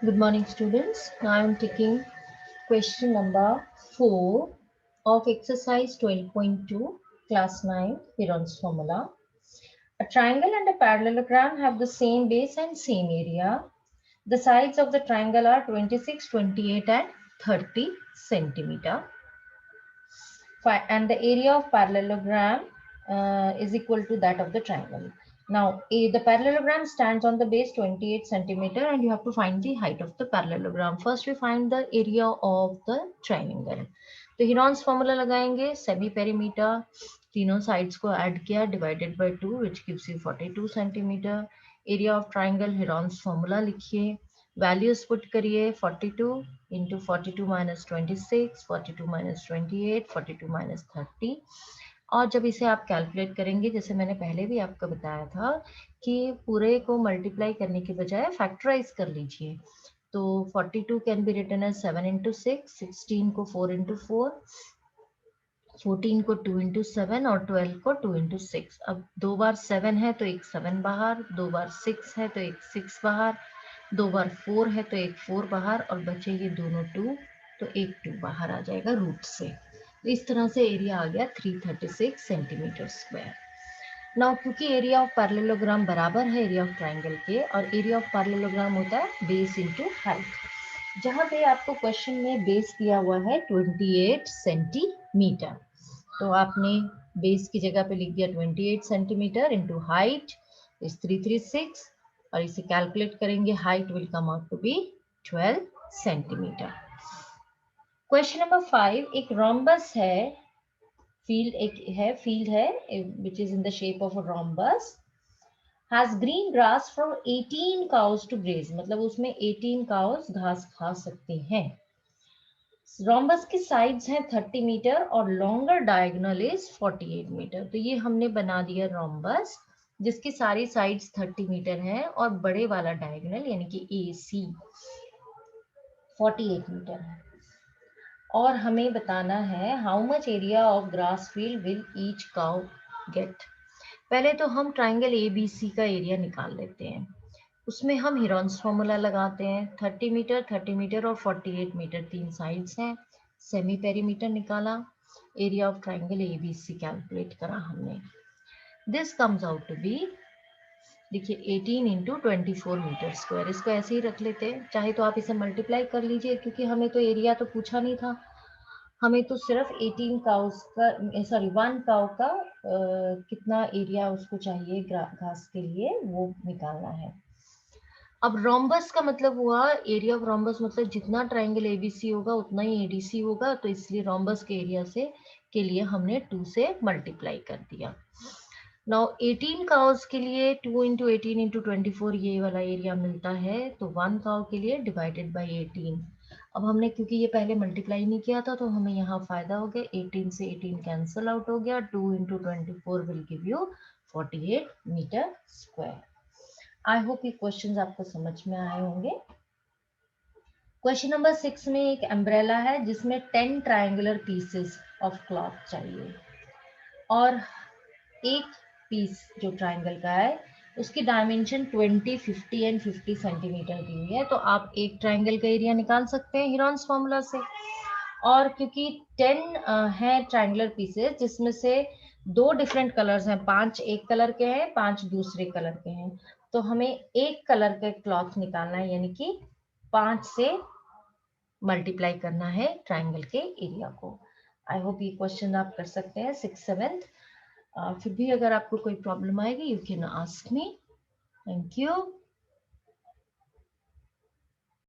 Good morning, students. Now I am taking question number 4 of exercise 12.2, class 9, Heron's formula. A triangle and a parallelogram have the same base and same area. The sides of the triangle are 26, 28 and 30 centimeter. And the area of parallelogram is equal to that of the triangle. Now, the parallelogram stands on the base 28 centimeter and you have to find the height of the parallelogram. First, we find the area of the triangle. तो Heron's formula लगाएंगे, semi perimeter, तीनों sides को add किया, divided by 2, which gives you 42 centimeter. Area of triangle, Heron's formula लिखिए, values put करिए, 42 into 42 minus 26, 42 minus 28, 42 minus 30. और जब इसे आप कैलकुलेट करेंगे, जैसे मैंने पहले भी आपको बताया था कि पूरे को मल्टीप्लाई करने के बजाय फैक्टराइज कर लीजिए. तो 42 can be written as 7 into 6, 16 को 4 into 4, 14 को 2 into 7 और 12 को 2 into 6. अब 2 बार 7 है तो एक 7 बाहर, 2 बार 6 है तो एक 6 बाहर, 2 बार 4 है तो एक 4 बाहर और बचे ये दोनों 2, तो एक 2 बाहर आ जाएगा रूट से. तो इस तरह से एरिया आ गया 336 सेंटीमीटर स्क्वायर. नाउ क्योंकि एरिया ऑफ पैरेललोग्राम बराबर है एरिया ऑफ ट्राइंगल के और एरिया ऑफ पैरेललोग्राम होता है बेस इनटू हाइट. जहां पे आपको क्वेश्चन में बेस दिया हुआ है 28 सेंटीमीटर, तो आपने बेस की जगह पे लिख दिया 28 सेंटीमीटर इंटू हाइट इज 336 और इसे कैलकुलेट करेंगे, height will come out to be 12 centimetre. Question number 5, एक रोम्बस है, फील्ड है which is in the shape of a rhombus, has green grass from 18 cows to graze, मतलब उसमें 18 cows घास खा सकते हैं. रोम्बस की साइड्स हैं 30 मीटर और लॉन्गर डायगोनल इज 48 मीटर. तो ये हमने बना दिया रोम्बस जिसकी सारी साइड्स 30 मीटर हैं और बड़े वाला डायगोनल यानी कि AC 48 मीटर है. और हमें बताना है how much area of grass field will each cow get. पहले तो हम ट्राइंगल ABC का एरिया निकाल लेते हैं. उसमें हम हिरॉन्स फॉर्मूला लगाते हैं. 30 मीटर और 48 मीटर तीन साइड्स हैं. सेमी पेरीमीटर निकाला, area of triangle ABC calculate करा हमने. This comes out to be, देखिए 18 इंटू 24 मीटर स्क्वायर. इसको ऐसे ही रख लेते हैं, चाहे तो आप इसे मल्टीप्लाई कर लीजिए क्योंकि हमें तो एरिया तो पूछा नहीं था. हमें तो सिर्फ 18 काउस का, सॉरी 1 काउ का कितना एरिया उसको चाहिए घास के लिए वो निकालना है. अब रोम्बस का मतलब हुआ एरिया ऑफ रोम्बस, मतलब जितना ट्राइंगल ABC होगा उतना ही ADC होगा, तो इसलिए रोम्बस के एरिया से के लिए हमने 2 से मल्टीप्लाई कर दिया. नाउ 18 काउस के लिए 2 इंटू 18 इंटू 24 ये वाला एरिया मिलता है, तो 1 काउ के लिए डिवाइडेड बाई 18. अब हमने क्योंकि ये पहले मल्टीप्लाई नहीं किया था तो हमें यहाँ फायदा हो गया, 18 से 18 कैंसिल आउट हो गया, 2 into 24 will give you 48 metre square. I hope ये क्वेश्चंस आपको समझ में आए होंगे. क्वेश्चन नंबर 6 में एक अम्ब्रेला है जिसमें 10 ट्रायंगुलर पीसेस ऑफ क्लॉथ चाहिए और एक पीस जो ट्रायंगल का है उसकी डायमेंशन 20, 50 एंड 50 सेंटीमीटर दी हुई है. तो आप एक ट्रायंगल का एरिया निकाल सकते हैं हिरॉन्स फॉर्मूला से. और क्योंकि 10 है ट्रायंगुलर पीसेस जिसमें से 2 डिफरेंट कलर्स हैं, 5 एक कलर के हैं, 5 दूसरे कलर के हैं, तो हमें एक कलर का क्लॉथ निकालना है यानी कि 5 से मल्टीप्लाई करना है ट्रायंगल के एरिया को. आई होप ये क्वेश्चन आप कर सकते हैं 6, 7. फिर भी अगर आपको कोई प्रॉब्लम आएगी you can ask me. Thank you.